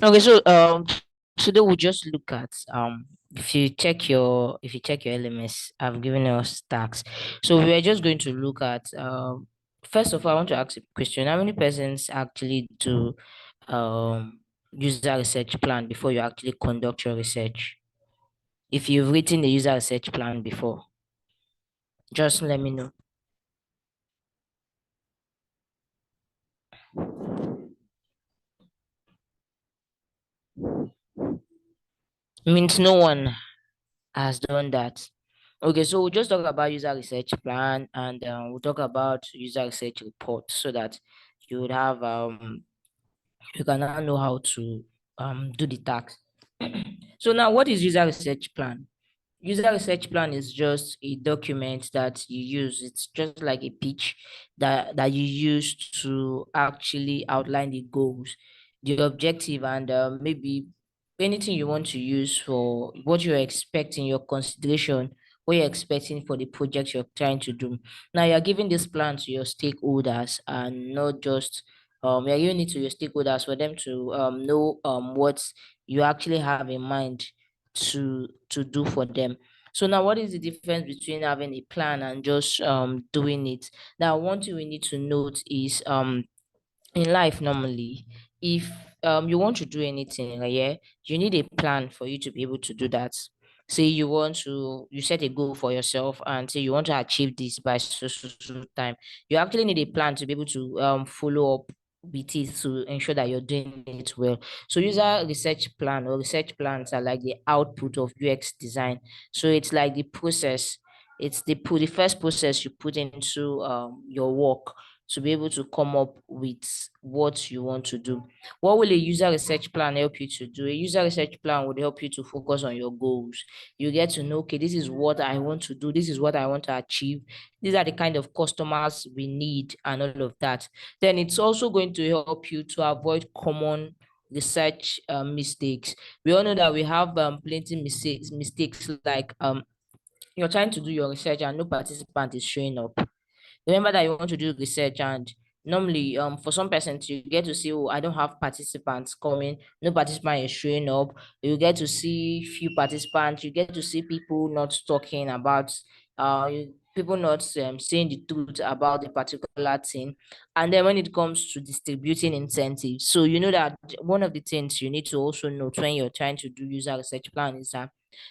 Okay, so today we'll just look at if you check your LMS, I've given us tax. So we are just going to look at first of all, I want to ask a question. How many persons actually do user research plan before you actually conduct your research? If you've written a user research plan before, just let me know. Means no one has done that. Okay, so we'll just talk about user research plan and we'll talk about user research report so that you would have you can now know how to do the task. So now what is user research plan? User research plan is just a document that you use. It's just like a pitch that you use to actually outline the goals, the objective, and maybe anything you want to use for what you're expecting, your consideration, what you're expecting for the project you're trying to do. Now you're giving this plan to your stakeholders and not just you're giving it to your stakeholders for them to know what you actually have in mind to do for them. So now what is the difference between having a plan and just doing it? Now one thing we need to note is in life normally, if you want to do anything, yeah, you need a plan for you to be able to do that. Say you set a goal for yourself and say you want to achieve this by so time. You actually need a plan to be able to follow up with it to ensure that you're doing it well. So user research plan or research plans are like the output of UX design. So it's like the process. It's the first process you put into your work to be able to come up with what you want to do. What will a user research plan help you to do? A user research plan would help you to focus on your goals. You get to know, okay, this is what I want to do, this is what I want to achieve, these are the kind of customers we need, and all of that. Then it's also going to help you to avoid common research mistakes. We all know that we have plenty mistakes like you're trying to do your research and no participant is showing up. Remember that you want to do research, and normally for some persons you get to see, oh, I don't have participants coming, no participant is showing up. You get to see few participants, you get to see people not talking about people not saying the truth about the particular thing. And then when it comes to distributing incentives, so you know that one of the things you need to also note when you're trying to do user research plan is that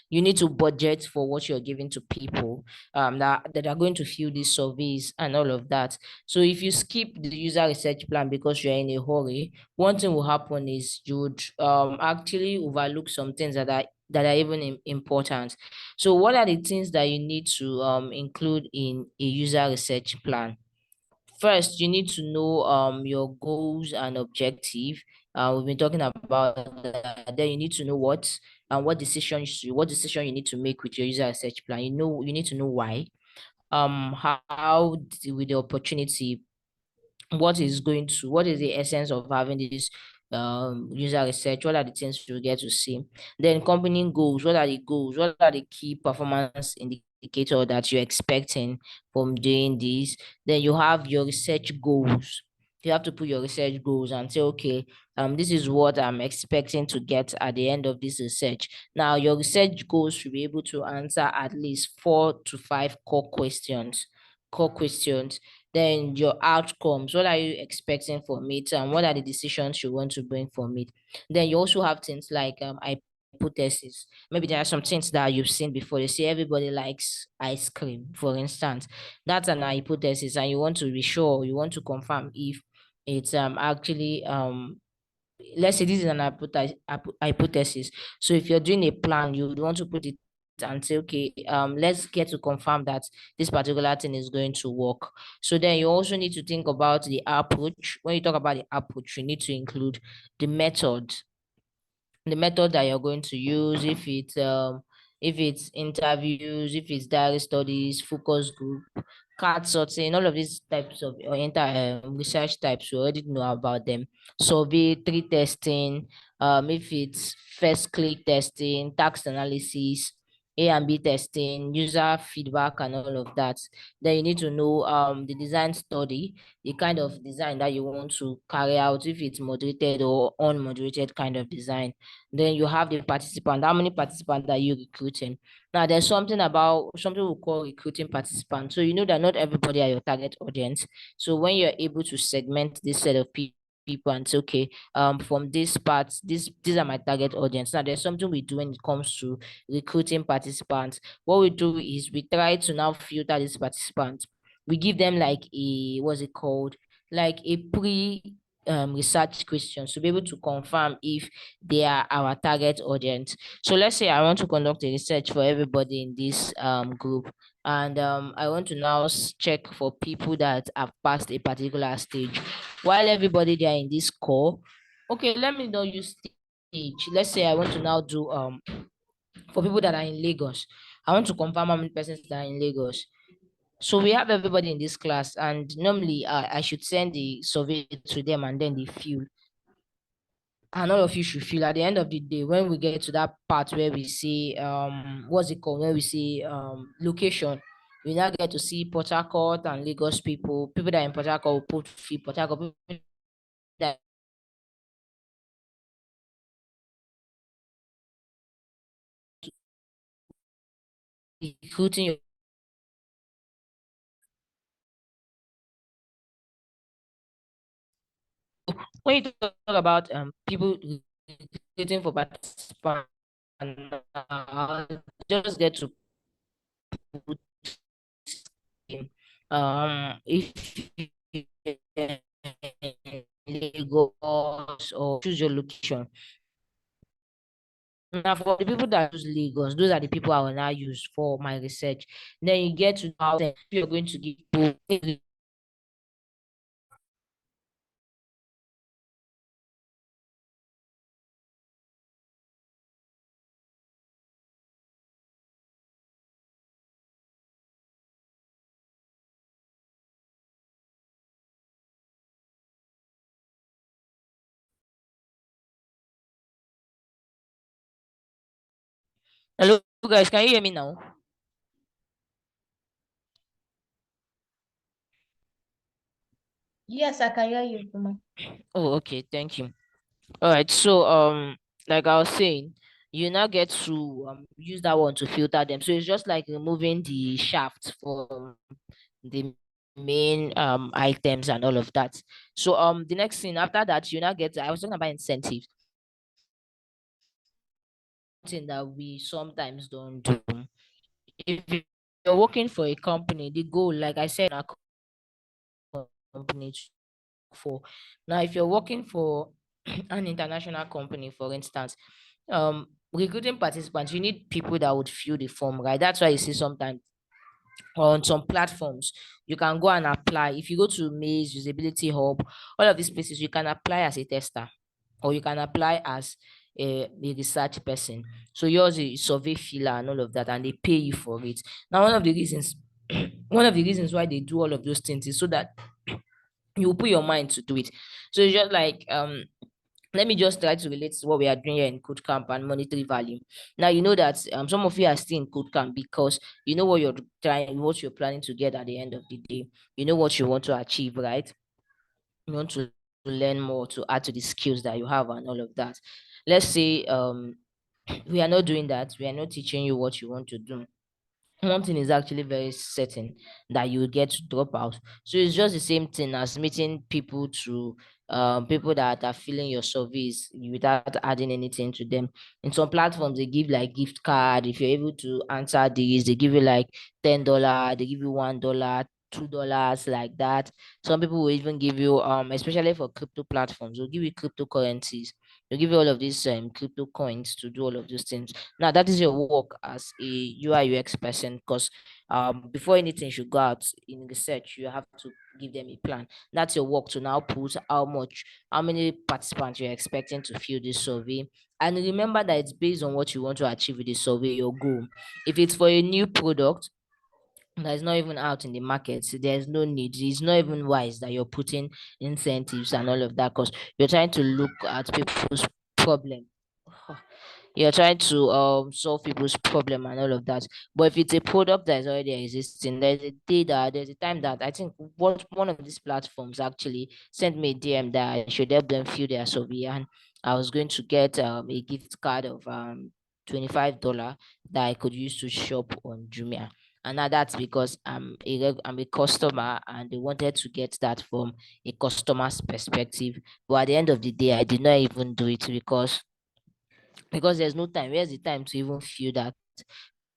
you need to budget for what you're giving to people that are going to fill these surveys and all of that. So if you skip the user research plan because you're in a hurry, one thing will happen is you would actually overlook some things that are even important. So what are the things that you need to include in a user research plan? First, you need to know your goals and objective. We've been talking about that. Then you need to know what decision you need to make with your user research plan. You need to know why. With the opportunity, what is the essence of having this user research? What are the things you get to see? Then company goals, what are the goals? What are the key performance indicator that you're expecting from doing this? Then you have your research goals. You have to put your research goals and say, okay, this is what I'm expecting to get at the end of this research. Now your research goals should be able to answer at least 4 to 5 core questions. Then your outcomes, what are you expecting from it, and what are the decisions you want to bring from it? Then you also have things like hypothesis. Maybe there are some things that you've seen before. They say everybody likes ice cream, for instance. That's an hypothesis, and you want to be sure, you want to confirm if it's actually let's say this is an hypothesis. So if you're doing a plan, you would want to put it and say, okay, let's get to confirm that this particular thing is going to work. So then you also need to think about the approach. When you talk about the approach, you need to include the method, that you're going to use, if it's interviews, if it's diary studies, focus group, card sorting, all of these types of research types, you already know about them. Survey, tree testing, if it's first click testing, tax analysis, A and B testing, user feedback, and all of that. Then you need to know the design study, the kind of design that you want to carry out, if it's moderated or unmoderated kind of design. Then you have the participant. How many participants are you recruiting? Now, there's something about something we call recruiting participants. So you know that not everybody are your target audience. So when you're able to segment this set of people and say, okay, from this part, these are my target audience. Now, there's something we do when it comes to recruiting participants. What we do is we try to now filter these participants. We give them like a what's it called? Like a pre research question to be able to confirm if they are our target audience. So let's say I want to conduct a research for everybody in this group, and I want to now check for people that have passed a particular stage. While everybody they are in this call, okay, let me know use stage. Let's say I want to now do for people that are in Lagos. I want to confirm how many persons that are in Lagos. So we have everybody in this class, and normally I should send the survey to them, and then they fill. And all of you should feel at the end of the day, when we get to that part where we see what's it called, where we see location, we now get to see Port Harcourt and Lagos people that are in Port Harcourt will put free Port Harcourt, people that recruiting. When you talk about people recruiting for participants, just get to put if you Lagos or choose your location. Now, for the people that use Lagos, those are the people I will now use for my research. Then you get to how you're going to give people. Hello, guys, can you hear me now? Yes, I can hear you, Uma. Oh, okay, thank you. All right, so like I was saying, you now get to use that one to filter them. So it's just like removing the shaft from the main items and all of that. So the next thing after that, you now get I was talking about incentives, thing that we sometimes don't do. If you're working for a company, the goal, like I said, our company for. Now, if you're working for an international company, for instance, recruiting participants, you need people that would fill the form, right? That's why you see sometimes on some platforms you can go and apply. If you go to Maze, Usability Hub, all of these places, you can apply as a tester or you can apply as a research person. So yours is survey filler and all of that, and they pay you for it. Now, one of the reasons, one of the reasons why they do all of those things is so that you put your mind to do it. So it's just like let me just try to relate to what we are doing here in CodeCamp and monetary value. Now you know that some of you are still in CodeCamp because you know what you're trying, what you're planning to get at the end of the day. You know what you want to achieve, right? You want to learn more to add to the skills that you have and all of that. Let's say we are not doing that. We are not teaching you what you want to do. One thing is actually very certain, that you will get to drop out. So it's just the same thing as meeting people to people that are filling your surveys without adding anything to them. In some platforms, they give like gift card. If you're able to answer these, they give you like $10, they give you $1, $2 like that. Some people will even give you especially for crypto platforms, they'll give you cryptocurrencies. They'll give you all of these crypto coins to do all of those things. Now that is your work as a UI UX person, because before anything should go out in research, you have to give them a plan. That's your work to now put how many participants you're expecting to fill this survey. And remember that it's based on what you want to achieve with the survey, your goal. If it's for a new product that is not even out in the market, so there's no need. It's not even wise that you're putting incentives and all of that, because you're trying to look at people's problem. you're trying to solve people's problem and all of that. But if it's a product that is already existing, there's a time that I think what one of these platforms actually sent me a DM that I should help them fill their survey, and I was going to get a gift card of $25 that I could use to shop on Jumia. And now that's because I'm a customer, and they wanted to get that from a customer's perspective. But at the end of the day, I did not even do it because there's no time. Where's the time to even feel that?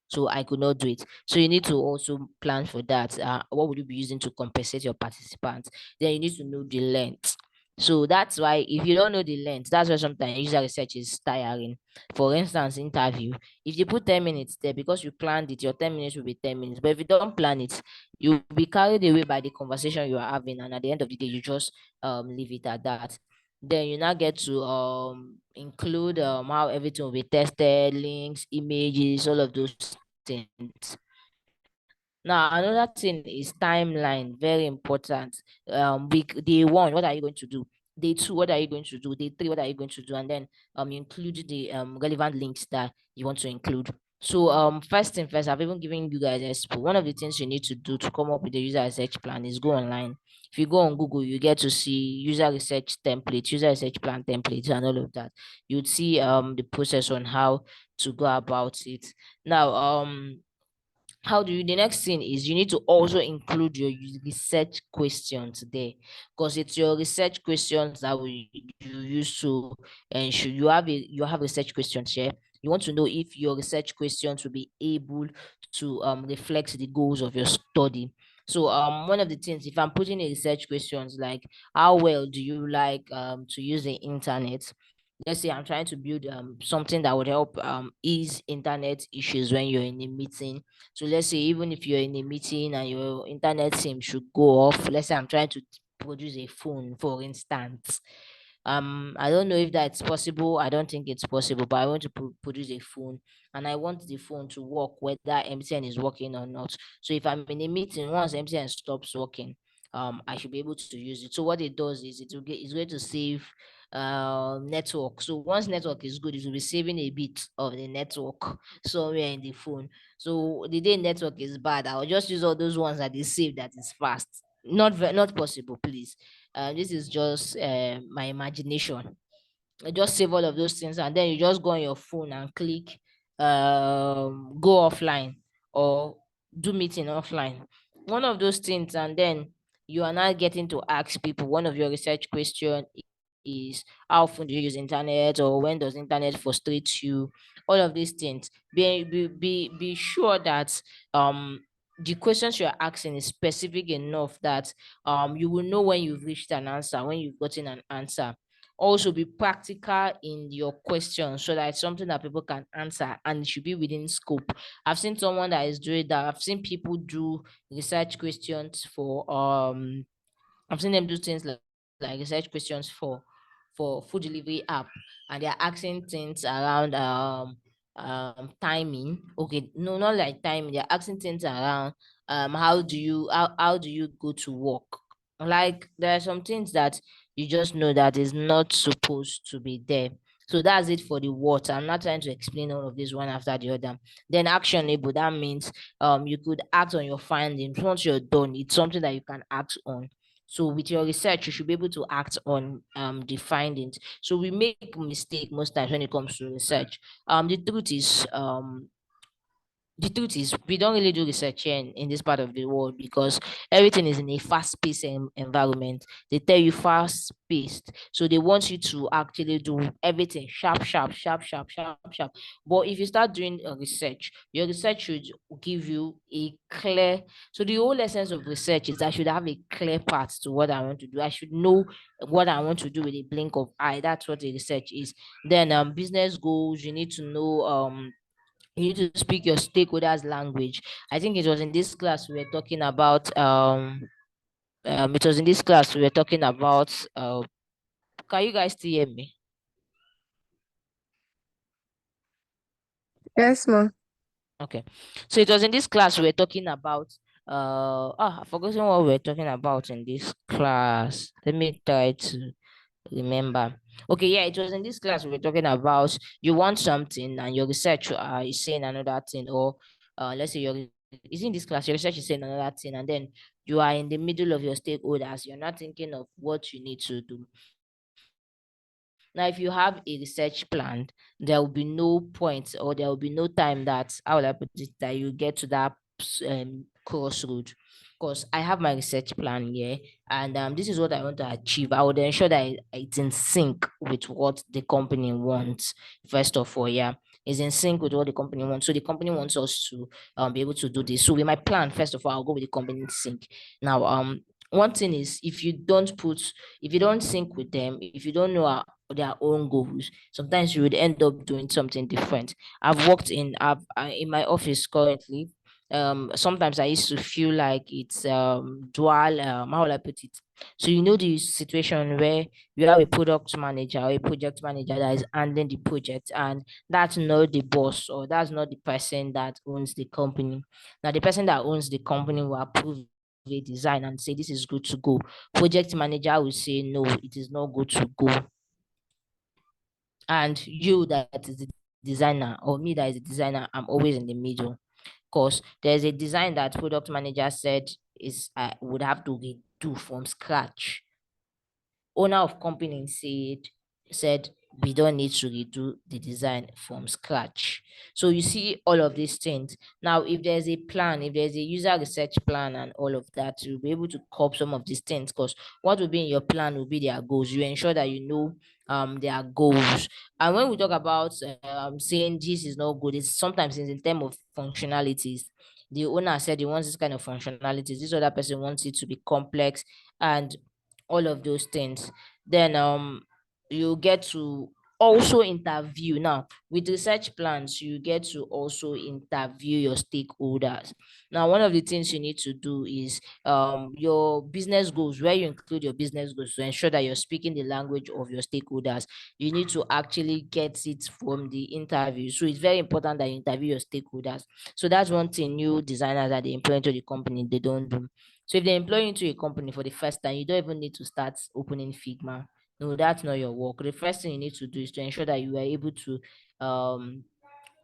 So I could not do it. So you need to also plan for that. What would you be using to compensate your participants? Then you need to know the length. So that's why if you don't know the length, that's why sometimes user research is tiring. For instance, interview. If you put 10 minutes there because you planned it, your 10 minutes will be 10 minutes. But if you don't plan it, you'll be carried away by the conversation you are having, and at the end of the day, you just leave it at that. Then you now get to include how everything will be tested, links, images, all of those things. Now, another thing is timeline, very important. Week day one, what are you going to do? Day two, what are you going to do? Day three, what are you going to do? And then you include the relevant links that you want to include. So first thing first, I've even given you guys expo. One of the things you need to do to come up with the user research plan is go online. If you go on Google, you get to see user research templates, user research plan templates, and all of that. You'd see the process on how to go about it. Now how do you the next thing is you need to also include your research questions there, because it's your research questions that you use to ensure you have research questions here. You want to know if your research questions will be able to reflect the goals of your study. So one of the things, if I'm putting a research questions like how well do you like to use the internet, let's say I'm trying to build something that would help ease internet issues when you're in a meeting. So let's say even if you're in a meeting and your internet sim should go off, let's say I'm trying to produce a phone, for instance. I don't know if that's possible. I don't think it's possible, but I want to produce a phone, and I want the phone to work whether MTN is working or not. So if I'm in a meeting, once MTN stops working, I should be able to use it. So what it does is it's going to save network. So once network is good, it will be saving a bit of the network somewhere in the phone. So the day network is bad, I'll just use all those ones that is save that is fast. Not possible, please. This is just my imagination. You just save all of those things, and then you just go on your phone and click go offline or do meeting offline. One of those things, and then you are now getting to ask people. One of your research question is how often do you use internet, or when does internet frustrate you? All of these things. Be sure that the questions you're asking is specific enough that you will know when you've reached an answer, when you've gotten an answer. Also be practical in your questions so that it's something that people can answer, and it should be within scope. I've seen someone that is doing that. I've seen people do research questions for I've seen them do things like research questions for food delivery app, and they're asking things around timing. Okay, no, not like timing. They're asking things around how do you go to work? Like there are some things that you just know that is not supposed to be there. So that's it for the what. I'm not trying to explain all of this one after the other. Then actionable, that means you could act on your findings. Once you're done, it's something that you can act on. So with your research, you should be able to act on the findings. So we make mistake most times when it comes to research. The truth is we don't really do research here in this part of the world, because everything is in a fast-paced environment. They tell you fast-paced, so they want you to actually do everything sharp, sharp, sharp, sharp, sharp, sharp. But if you start doing a research, your research should give you a clear. So the whole essence of research is I should have a clear path to what I want to do. I should know what I want to do with a blink of eye. That's what the research is. Then business goals, you need to know you need to speak your stakeholders language. I think it was in this class we were talking about it was in this class we were talking about can you guys still hear me? Yes, ma'am. Okay, so it was in this class we were talking about I've forgotten what we were talking about in this class. Let me try to remember. Okay, yeah, it was in this class we were talking about you want something and your research is saying another thing, or let's say your is in this class, your research is saying another thing, and then you are in the middle of your stakeholders, you're not thinking of what you need to do. Now, if you have a research plan, there will be no point, or there will be no time that, how will I put it, that you get to that crossroad. Because I have my research plan here, and this is what I want to achieve. I would ensure that it's in sync with what the company wants. First of all, yeah, is in sync with what the company wants. So the company wants us to be able to do this. So with my plan, first of all, I'll go with the company in sync. Now, one thing is, if you don't sync with them, if you don't know their own goals, sometimes you would end up doing something different. In my office currently. Sometimes I used to feel like it's dual. How will I put it? So you know the situation where you have a product manager or a project manager that is handling the project, and that's not the boss, or that's not the person that owns the company. Now the person that owns the company will approve a design and say this is good to go. Project manager will say no, it is not good to go. And you that is the designer, or me that is the designer, I'm always in the middle. Because there's a design that product manager said is would have to redo from scratch. Owner of company said we don't need to redo the design from scratch. So you see all of these things. Now, if there's a plan, if there's a user research plan and all of that, you'll be able to cope some of these things, because what will be in your plan will be their goals. You ensure that you know their goals. And when we talk about saying this is not good, it's sometimes in terms of functionalities. The owner said he wants this kind of functionalities. This other person wants it to be complex, and all of those things. Then you get to also interview. Now with research plans, you get to also interview your stakeholders. Now one of the things you need to do is your business goals, where you include your business goals to ensure that you're speaking the language of your stakeholders. You need to actually get it from the interview. So it's very important that you interview your stakeholders. So that's one thing new designers that they employ into the company they don't do. So if they employ you into a company for the first time, you don't even need to start opening Figma. No, that's not your work. The first thing you need to do is to ensure that you are able to um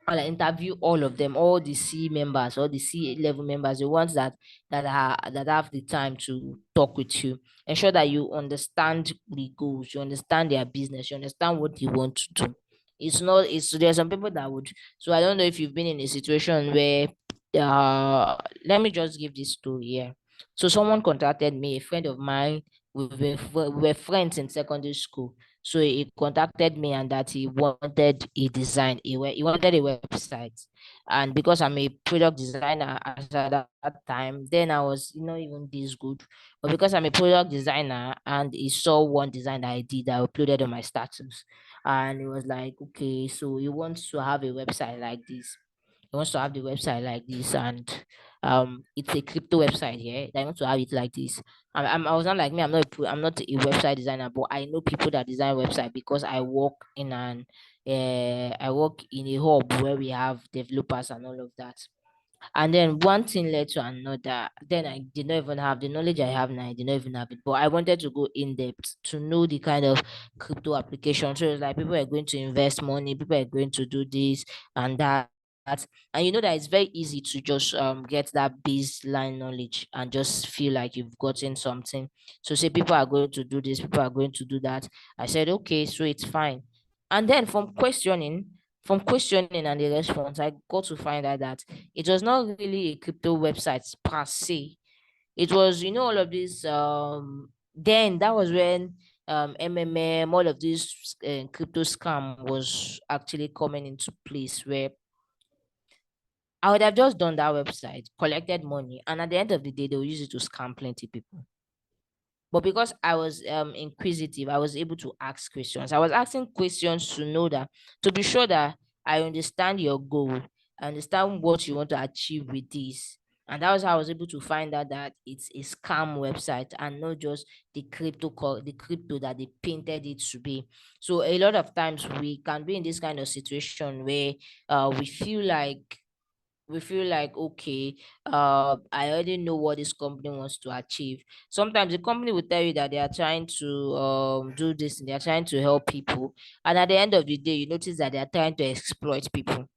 interview all of them, all the C members, all the C level members, the ones that have the time to talk with you. Ensure that you understand the goals, you understand their business, you understand what they want to do. It's not. It's There's some people that would. So I don't know if you've been in a situation where. Let me just give this story here. So someone contacted me, a friend of mine. We were friends in secondary school. So he contacted me, and that he wanted a design. He wanted a website, and because I'm a product designer as at that time, then I was not even this good. But because I'm a product designer, and he saw one design that I did, I uploaded on my status, and it was like, okay, so he wants to have a website like this. He wants to have the website like this, and it's a crypto website here. That I want to have it like this. I was not like me. I'm not a website designer, but I know people that design website because I work in a hub where we have developers and all of that. And then one thing led to another. Then I did not even have the knowledge I have now. I did not even have it. But I wanted to go in depth to know the kind of crypto application. So it's like people are going to invest money, people are going to do this and that. And you know that it's very easy to just get that baseline knowledge and just feel like you've gotten something. So say people are going to do this, people are going to do that. I said, okay, so it's fine. And then from questioning and the response, I got to find out that it was not really a crypto website per se. It was, all of this. Then that was when MMM, all of this crypto scam was actually coming into place. Where I would have just done that website, collected money, and at the end of the day, they will use it to scam plenty people. But because I was inquisitive, I was able to ask questions. I was asking questions to know that, to be sure that I understand your goal, I understand what you want to achieve with this. And that was how I was able to find out that it's a scam website and not just the crypto that they painted it to be. So a lot of times we can be in this kind of situation where we feel like we feel like, okay, I already know what this company wants to achieve. Sometimes the company will tell you that they are trying to do this, and they are trying to help people, and at the end of the day you notice that they are trying to exploit people.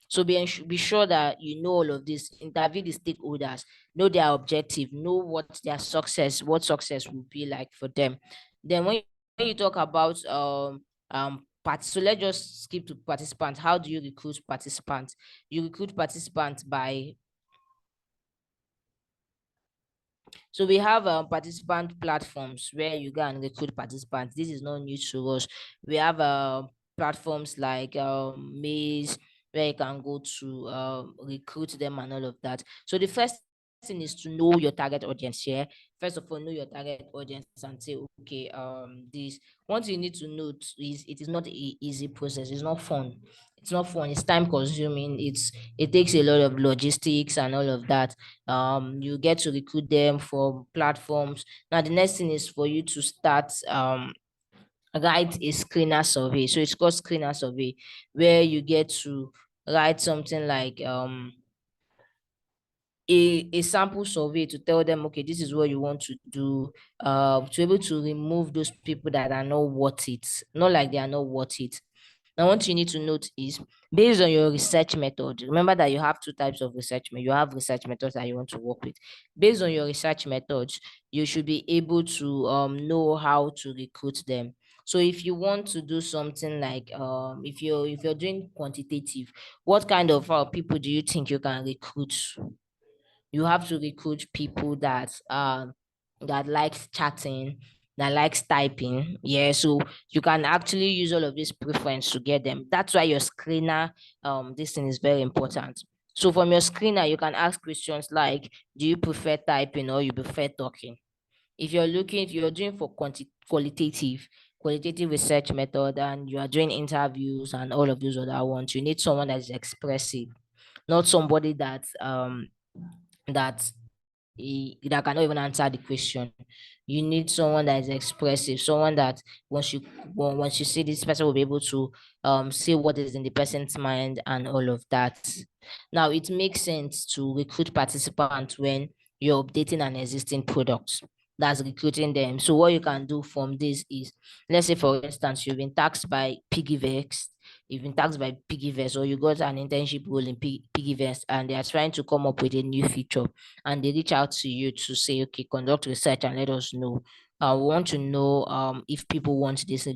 So be sure that you know all of this. Interview the stakeholders, know their objective, know what success will be like for them. Then when you talk about so let's just skip to participants. How do you recruit participants? You recruit participants by, so we have participant platforms where you go and recruit participants. This is not new to us. We have platforms like Maze, where you can go to recruit them and all of that. So the first thing is to know your target audience here. First of all, know your target audience and say, okay, this, once you need to know, is it is not a easy process. It's not fun. It's not fun. It's time consuming. It takes a lot of logistics and all of that. You get to recruit them for platforms. Now the next thing is for you to start write a screener survey. So it's called screener survey, where you get to write something like a sample survey to tell them, okay, this is what you want to do, to be able to remove those people that are not worth it, not like they are not worth it. Now, what you need to note is, based on your research method, remember that you have two types of research. You have research methods that you want to work with. Based on your research methods, you should be able to know how to recruit them. So if you want to do something like if you're doing quantitative, what kind of people do you think you can recruit? You have to recruit people that likes chatting, that likes typing. Yeah, so you can actually use all of this preference to get them. That's why your screener, this thing is very important. So from your screener, you can ask questions like, do you prefer typing or you prefer talking? If you're doing for qualitative research method, and you are doing interviews and all of those other ones, you need someone that is expressive, not somebody that that cannot even answer the question. You need someone that is expressive, someone that once you see this person will be able to say what is in the person's mind and all of that. Now it makes sense to recruit participants when you're updating an existing product. That's recruiting them. So what you can do from this is, let's say for instance, you've been taxed by Piggyverse, or you got an internship role in Piggyverse, and they are trying to come up with a new feature, and they reach out to you to say, okay, conduct research and let us know. We want to know if people want this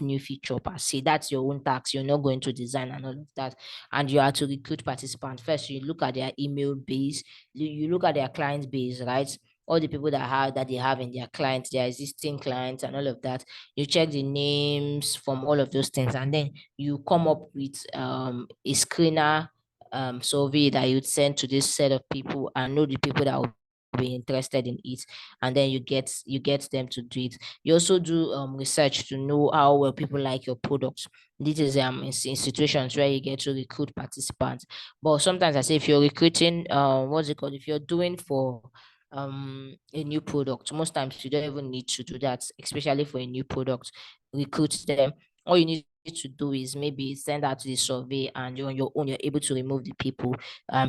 new feature per se. That's your own tax. You're not going to design and all of that. And you are to recruit participants. First, you look at their email base, you look at their client base, right? All the people that they have in their clients, their existing clients, and all of that. You check the names from all of those things, and then you come up with a screener survey that you'd send to this set of people, and know the people that will be interested in it, and then you get them to do it. You also do research to know how well people like your products. This is in situations where you get to recruit participants. But sometimes I say, if you're recruiting what's it called, if you're doing for a new product, most times you don't even need to do that, especially for a new product. Recruit them. All you need to do is maybe send out the survey, and you're on your own, you're able to remove the people.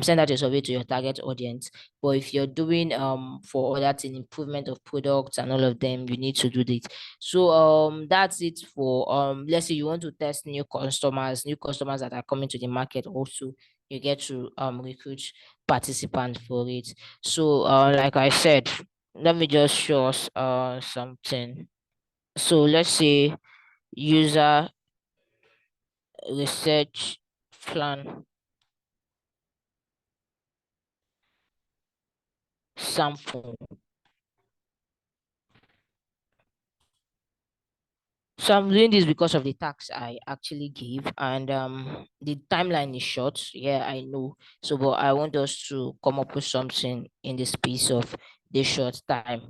Send out a survey to your target audience. But if you're doing for all that in improvement of products and all of them, you need to do this. So that's it for let's say you want to test new customers that are coming to the market also. You get to recruit participants for it. So like I said, let me just show us something. So let's say user research plan sample. So I'm doing this because of the tax I actually gave, and the timeline is short. Yeah, I know. So, but I want us to come up with something in the space of this short time.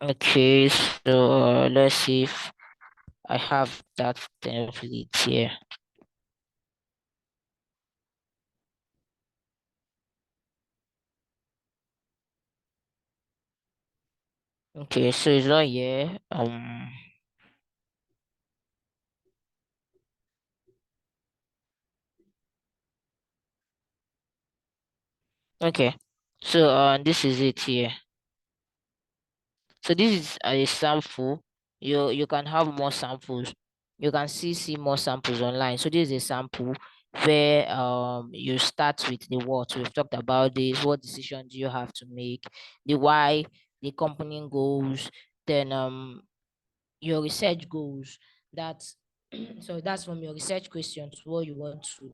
Okay, so let's see if I have that template here. Okay, so it's not here. Okay, so this is it here. So this is a sample. You can have more samples. You can see more samples online. So this is a sample where you start with the what we've talked about this. What decision do you have to make? The why, the company goals, then your research goals. That's so that's from your research questions what you want to.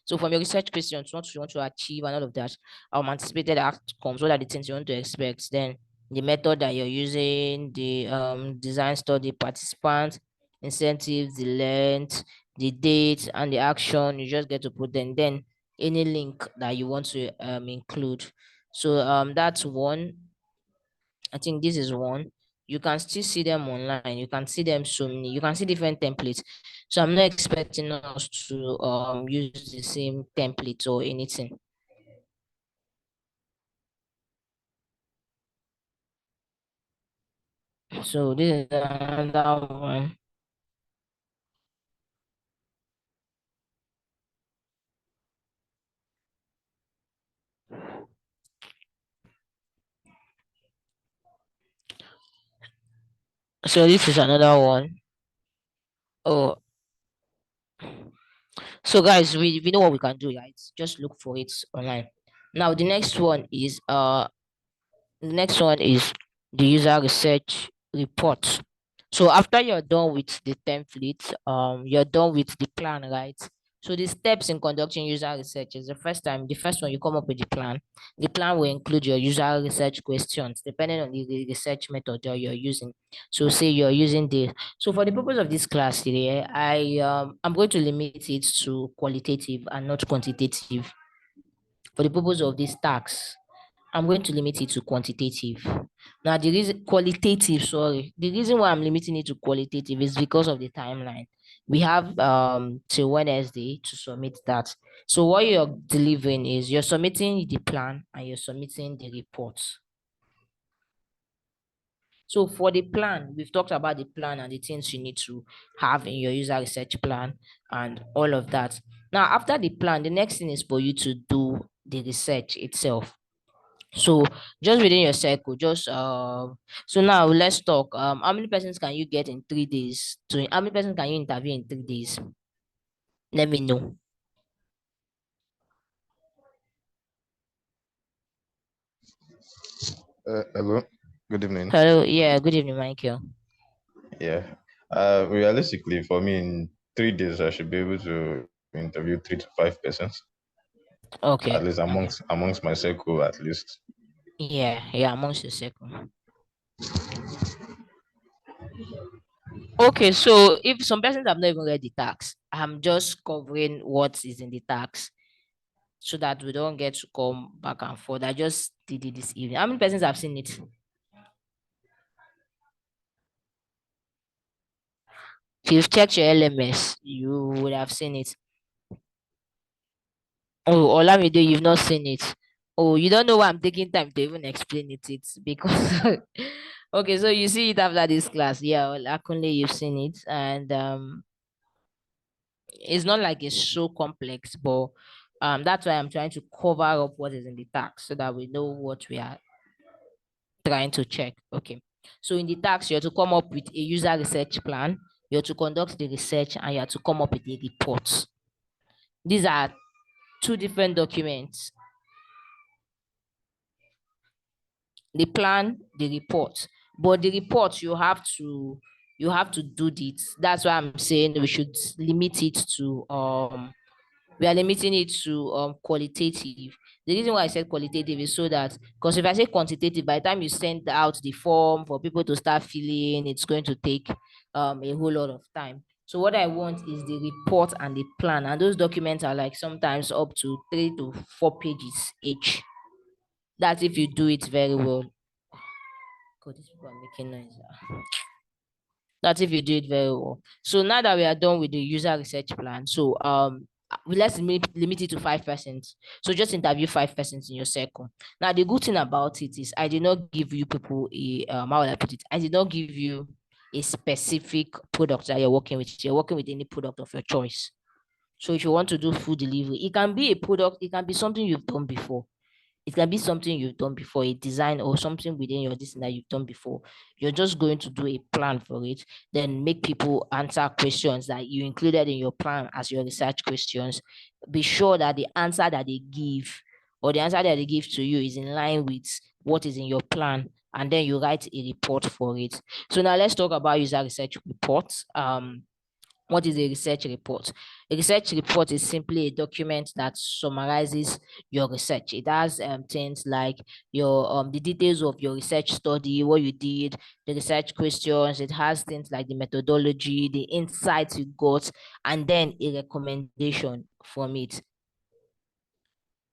So from your research questions, what you want to achieve and all of that, anticipated outcomes, what are the things you want to expect, then the method that you're using, the design study participants, incentives, the length, the date, and the action, you just get to put then any link that you want to include. So that's one. I think this is one. You can still see them online. You can see them so many. You can see different templates. So I'm not expecting us to use the same template or anything. So this is another one. So this is another one. Oh, so guys, we know what we can do, right? Just look for it online. Now the next one is the user research report. So after you're done with the template, you're done with the plan, right? So the steps in conducting user research is the first one you come up with the plan. The plan will include your user research questions, depending on the research method that you're using. So say you're using the so for the purpose of this class today, I'm going to limit it to qualitative and not quantitative. For the purpose of this tax, I'm going to limit it to quantitative. Now, the reason qualitative, sorry, the reason why I'm limiting it to qualitative is because of the timeline. We have till Wednesday to submit that. So what you're delivering is you're submitting the plan and you're submitting the report. So for the plan, we've talked about the plan and the things you need to have in your user research plan and all of that. Now, after the plan, the next thing is for you to do the research itself. So just within your circle, just so now let's talk. How many persons can you get in 3 days? To how many persons can you interview in 3 days? Let me know. Hello. Good evening. Hello, yeah, good evening, Michael. Yeah. Realistically, for me, in 3 days, I should be able to interview 3 to 5 persons, Okay, at least okay. amongst my circle, at least. Yeah, yeah, amongst your circle. Okay, so if some persons have not even read the tax, I'm just covering what is in the tax so that we don't get to come back and forth. I just did it this evening. How many persons have seen it? If you've checked your LMS, you would have seen it. Oh, Olamide, you've not seen it. Oh, you don't know why I'm taking time to even explain it. It's because okay, so you see it after this class. Yeah, well, actually you've seen it, and it's not like it's so complex, but that's why I'm trying to cover up what is in the tax so that we know what we are trying to check. Okay. So in the tax, you have to come up with a user research plan, you have to conduct the research, and you have to come up with a report. These are two different documents, the plan, the report. But the report you have to do it. That's why I'm saying we should limit it to we are limiting it to qualitative. The reason why I said qualitative is so that because if I say quantitative, by the time you send out the form for people to start filling, it's going to take a whole lot of time. So what I want is the report and the plan, and those documents are like sometimes up to 3 to 4 pages each. That's if you do it very well. God, these people are making noise. That's if you do it very well. So now that we are done with the user research plan, so let's limit it to 5%. So just interview 5% in your circle. Now, the good thing about it is I did not give you people how would I put it? I did not give you a specific product that you're working with. You're working with any product of your choice. So if you want to do food delivery, it can be a product, it can be something you've done before. It can be something you've done before, a design or something within your design that you've done before. You're just going to do a plan for it, then make people answer questions that you included in your plan as your research questions. Be sure that the answer that they give or the answer that they give to you is in line with what is in your plan. And then you write a report for it. So now let's talk about user research reports. What is a research report? A research report is simply a document that summarizes your research. It has things like your the details of your research study, what you did, the research questions. It has things like the methodology, the insights you got, and then a recommendation from it.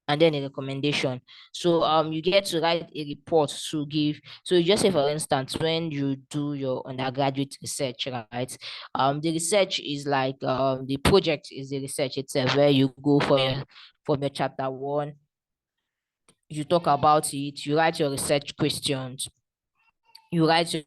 And then a recommendation. So you get to write a report to give. So you just say, for instance, when you do your undergraduate research, right? The research is like the project is the research itself, where you go for your from your chapter one, you talk about it, you write your research questions, you write your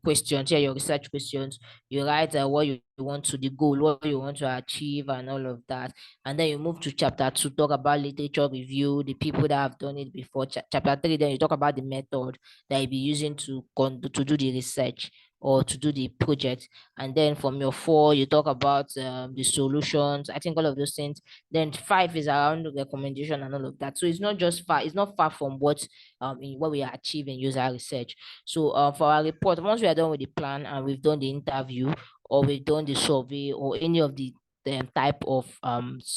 questions, yeah, your research questions. You write what you want to the goal, what you want to achieve, and all of that. And then you move to chapter two, talk about literature review, the people that have done it before. Chapter three, then you talk about the method that you'll be using to do the research or to do the project. And then from your four, you talk about the solutions. I think all of those things. Then five is around the recommendation and all of that. So it's not just far. It's not far from what we are achieving user research. So for our report, once we are done with the plan and we've done the interview or we've done the survey or any of the type of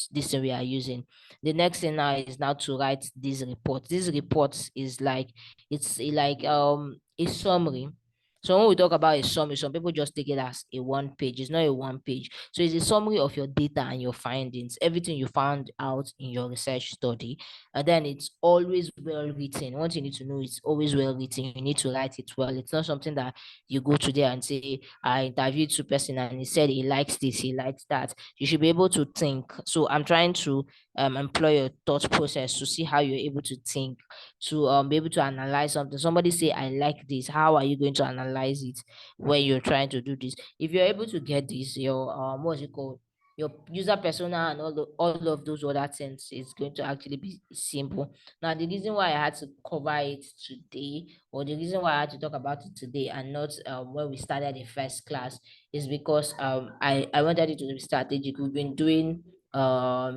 this thing we are using, the next thing now is now to write this report. This report is like like a summary. So when we talk about a summary, some people just take it as a one page. It's not a one page. So it's a summary of your data and your findings, everything you found out in your research study. And then it's always well written. One thing you need to know, it's always well written. You need to write it well. It's not something that you go to there and say, I interviewed two person and he said he likes this, he likes that. You should be able to think. So I'm trying to employ your thought process to see how you're able to think, to be able to analyze something. Somebody say, I like this. How are you going to analyze it when you're trying to do this? If you're able to get this, your what's it called? Your user persona and all of those other things is going to actually be simple. Now, the reason why I had to cover it today, or the reason why I had to talk about it today and not when we started the first class, is because I wanted it to be strategic. We've been doing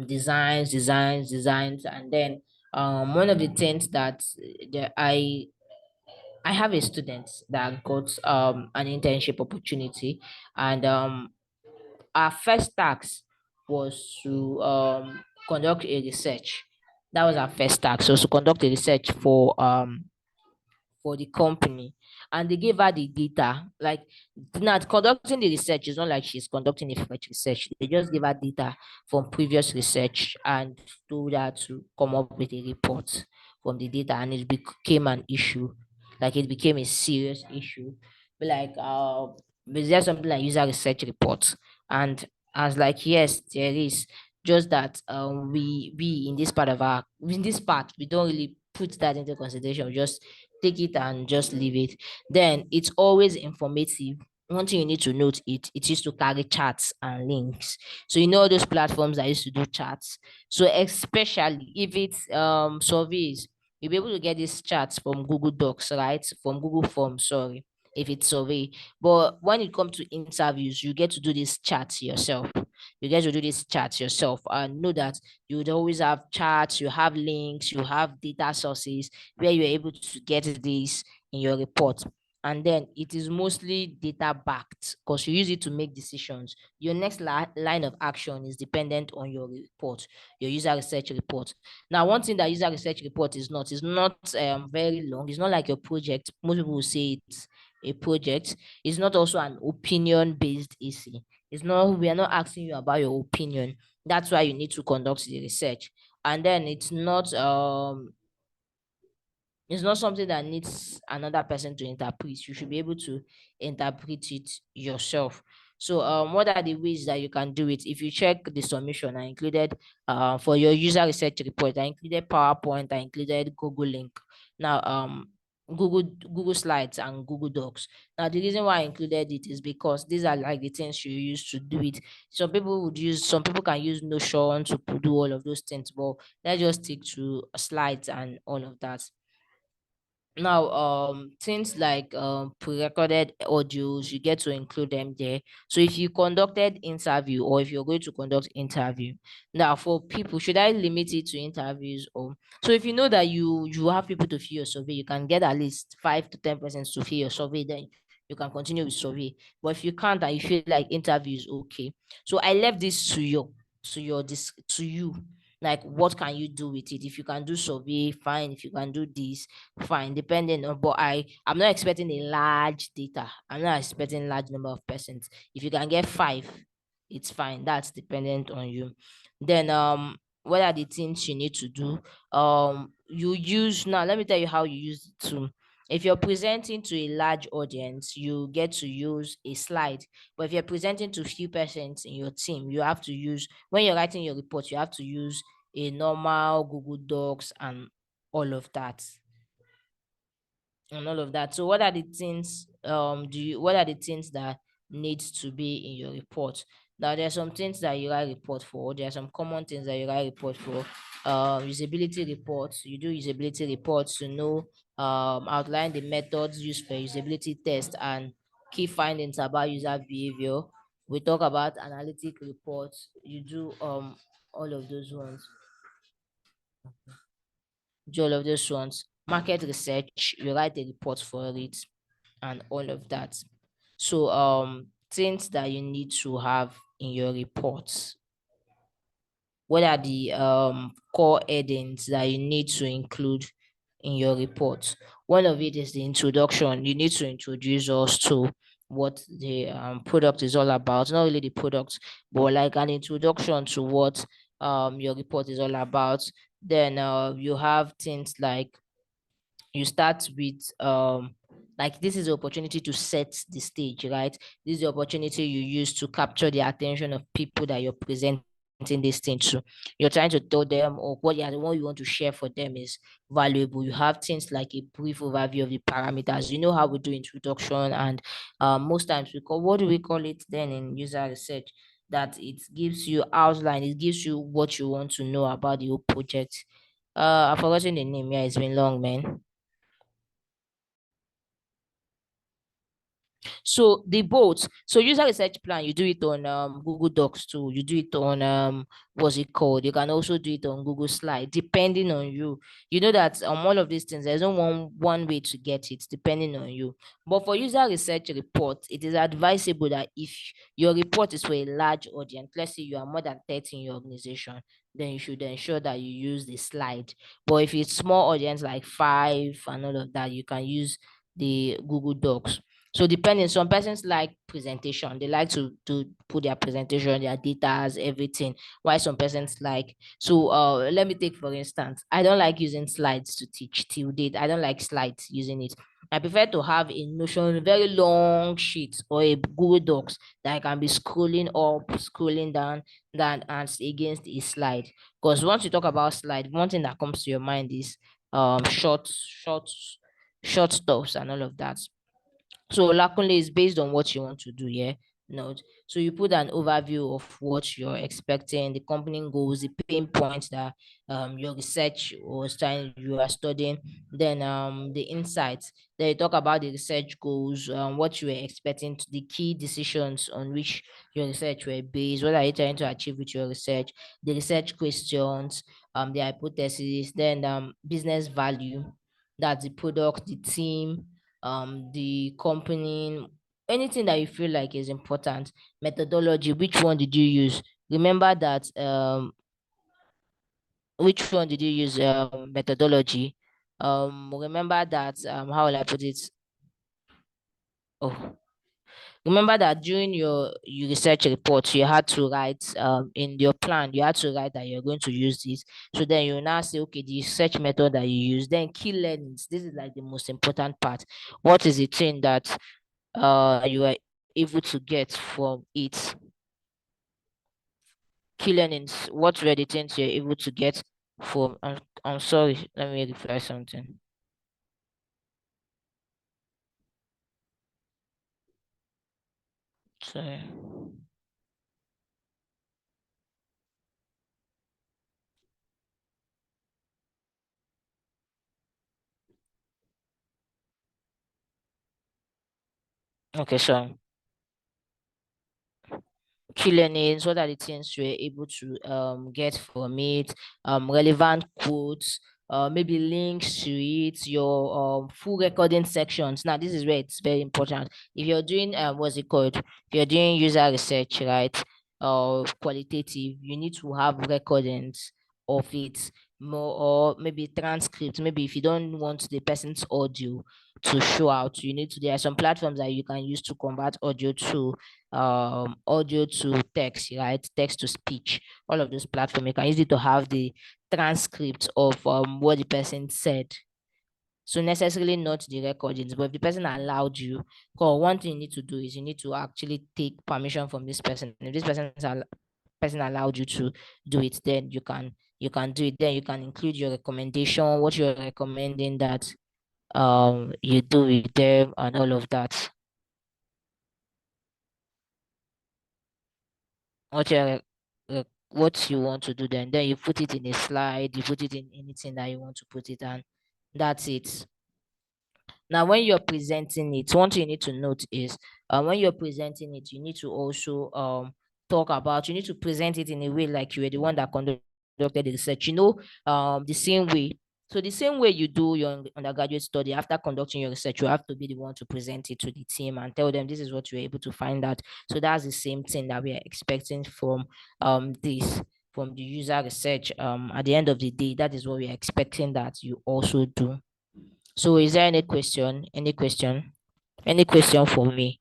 designs, and then one of the things that I have a student that got an internship opportunity, and our first task was to conduct a research. That was our first task. So to conduct a research for the company, and they gave her the data. Like, not conducting the research is not like she's conducting a fresh research. They just give her data from previous research and told her to come up with a report from the data, and it became an issue. Like, it became a serious issue. But like is there something like user research reports? And I was like, yes, there is. Just that we in this part of our in this part we don't really put that into consideration. We just take it and just leave it. Then it's always informative. One thing you need to note, it used to carry charts and links. So you know those platforms that used to do charts. So especially if it's surveys, you'll be able to get these charts from Google Docs, right? From Google Forms, sorry, if it's survey. But when it comes to interviews, you get to do these charts yourself. You get to do these charts yourself and know that you would always have charts, you have links, you have data sources where you're able to get this in your report. And then it is mostly data backed because you use it to make decisions. Your next line of action is dependent on your report, your user research report. Now, one thing that user research report is not very long. It's not like your project. Most people will say it's a project. It's not also an opinion based essay. It's not, we are not asking you about your opinion. That's why you need to conduct the research. And then it's not something that needs another person to interpret. You should be able to interpret it yourself. So what are the ways that you can do it? If you check the submission, I included for your user research report, I included PowerPoint, I included Google Link. Now Google Slides and Google Docs. Now the reason why I included it is because these are like the things you use to do it. Some people can use Notion to do all of those things, but let's just stick to slides and all of that. Now things like pre-recorded audios, you get to include them there. So if you conducted interview, or if you're going to conduct interview, now for people, should I limit it to interviews? Or so if you know that you have people to fill your survey, you can get at least 5 to 10% to fill your survey, then you can continue with survey. But if you can't and you feel like interview is okay, so I left this to you, like what can you do with it? If you can do survey, fine. If you can do this, fine, depending on, but I'm not expecting a large data. I'm not expecting large number of persons. If you can get five, it's fine. That's dependent on you. Then what are the things you need to do? You use, now let me tell you how you use it too. If you're presenting to a large audience, you get to use a slide. But if you're presenting to few persons in your team, you have to use, when you're writing your report, you have to use a normal Google Docs and all of that and all of that. So what are the things what are the things that needs to be in your report? Now there are some things that you write report for. There are some common things that you write report for. Usability reports. You do usability reports to know outline the methods used for usability test and key findings about user behavior. We talk about analytic reports. You do all of those ones. Do all of those ones. Market research, you write a report for it and all of that. So things that you need to have in your reports. What are the core headings that you need to include in your report? One of it is the introduction. You need to introduce us to what the product is all about. Not really the product, but like an introduction to what your report is all about. Then you have things like, you start with like, this is the opportunity to set the stage, right? This is the opportunity you use to capture the attention of people that you're presenting this thing to. You're trying to tell them, or what you want to share for them is valuable. You have things like a brief overview of the parameters. You know how we do introduction, and most times we call, what do we call it then in user research, that it gives you outline, it gives you what you want to know about the whole project. I've forgotten the name. Yeah, it's been long, man. So the both, so user research plan, you do it on Google Docs too. You do it on what's it called? You can also do it on Google Slide, depending on you. You know that all of these things, there's no one way to get it, depending on you. But for user research report, it is advisable that if your report is for a large audience, let's say you are more than 30 in your organization, then you should ensure that you use the slide. But if it's small audience like five and all of that, you can use the Google Docs. So depending, some persons like presentation, they like to put their presentation, their data, everything. Why some persons like, so let me take for instance, I don't like using slides to teach till date. I don't like slides using it. I prefer to have a Notion, very long sheet, or a Google Docs that I can be scrolling up, scrolling down, than as against a slide. Because once you talk about slide, one thing that comes to your mind is short stuffs and all of that. So Lakunle is based on what you want to do, yeah. No. So you put an overview of what you're expecting, the company goals, the pain points that your research was trying, you are studying, then the insights. Then you talk about the research goals, what you were expecting, the key decisions on which your research were based, what are you trying to achieve with your research, the research questions, the hypothesis, then business value, that's the product, the team, the company, anything that you feel like is important. Methodology, which one did you use? Remember that which one did you use methodology? Remember that how will I put it? Oh, remember that during your research report, you had to write in your plan, you had to write that you're going to use this. So then you now say, okay, the research method that you use, then key learnings. This is like the most important part. What is the thing that you are able to get from it? Key learnings. What were the things you're able to get from? I'm sorry. Let me reply something. Sorry. Okay, so key learnings, what are the things you're able to get from it, relevant quotes, maybe links to it, your full recording sections. Now this is where it's very important. If you're doing what's it called, if you're doing user research, right, or qualitative, you need to have recordings of it more, or maybe transcripts. Maybe if you don't want the person's audio to show out, you need to, there are some platforms that you can use to convert audio to text, right? Text to speech. All of those platforms, you can use it to have the transcript of what the person said. So necessarily not the recordings, but if the person allowed you, because one thing you need to do is you need to actually take permission from this person. If this person allowed you to do it, then you can do it. Then you can include your recommendation, what you're recommending that you do with them and all of that. what you what you want to do, then you put it in a slide, you put it in anything that you want to put it, and that's it. Now when you're presenting it, one thing you need to note is when you're presenting it, you need to also talk about, you need to present it in a way like you were the one that conducted the research, the same way. So the same way you do your undergraduate study, after conducting your research, you have to be the one to present it to the team and tell them this is what you're able to find out. So that's the same thing that we are expecting this from the user research. At the end of the day, that is what we are expecting that you also do. So is there any question? Any question? Any question for me?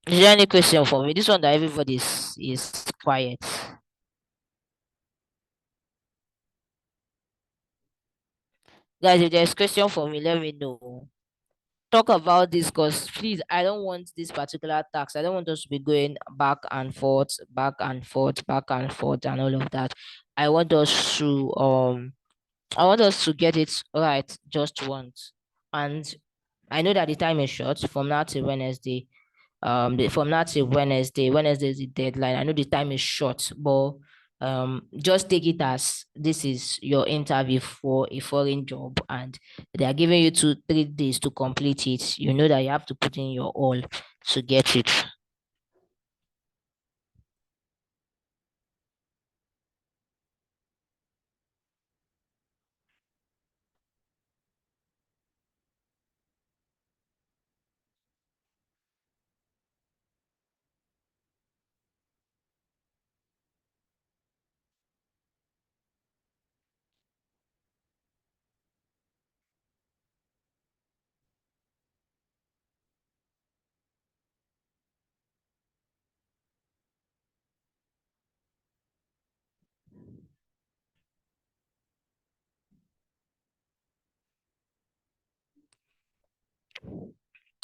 Is there any question for me? This one that everybody is quiet. Guys, if there's question for me, let me know. Talk about this because please, I don't want this particular tax. I don't want us to be going back and forth, back and forth, back and forth, and all of that. I want us to I want us to get it right just once. And I know that the time is short from now to Wednesday. From now till Wednesday is the deadline. I know the time is short, but just take it as this is your interview for a foreign job and they are giving you 2 3 days to complete it. You know that you have to put in your all to get it.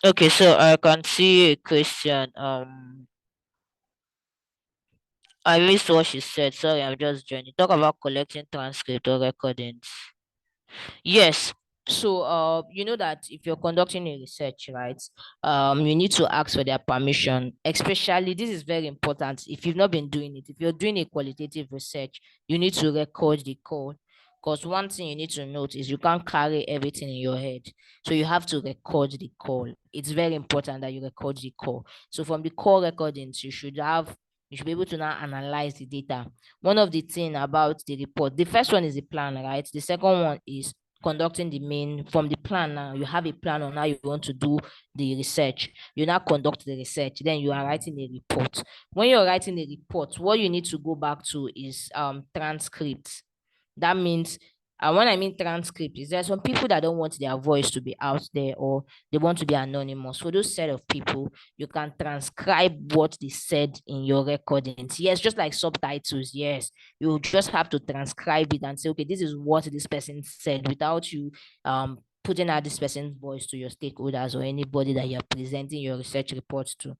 Okay, so I can see a question. I missed what she said. Sorry, I'm just joining. Talk about collecting transcript or recordings. Yes. So, you know that if you're conducting a research, right, you need to ask for their permission. Especially, this is very important. If you've not been doing it, if you're doing a qualitative research, you need to record the call. Because one thing you need to note is you can't carry everything in your head. So you have to record the call. It's very important that you record the call. So from the call recordings, you should be able to now analyze the data. One of the thing about the report, the first one is the plan, right? The second one is conducting the main. From the plan, now you have a plan on how you want to do the research. You now conduct the research, then you are writing a report. When you're writing a report, what you need to go back to is transcripts. That means And when I mean transcript, is there some people that don't want their voice to be out there, or they want to be anonymous. For those set of people, you can transcribe what they said in your recordings. Yes, just like subtitles. Yes, you just have to transcribe it and say, okay, this is what this person said, without you putting out this person's voice to your stakeholders or anybody that you're presenting your research reports to.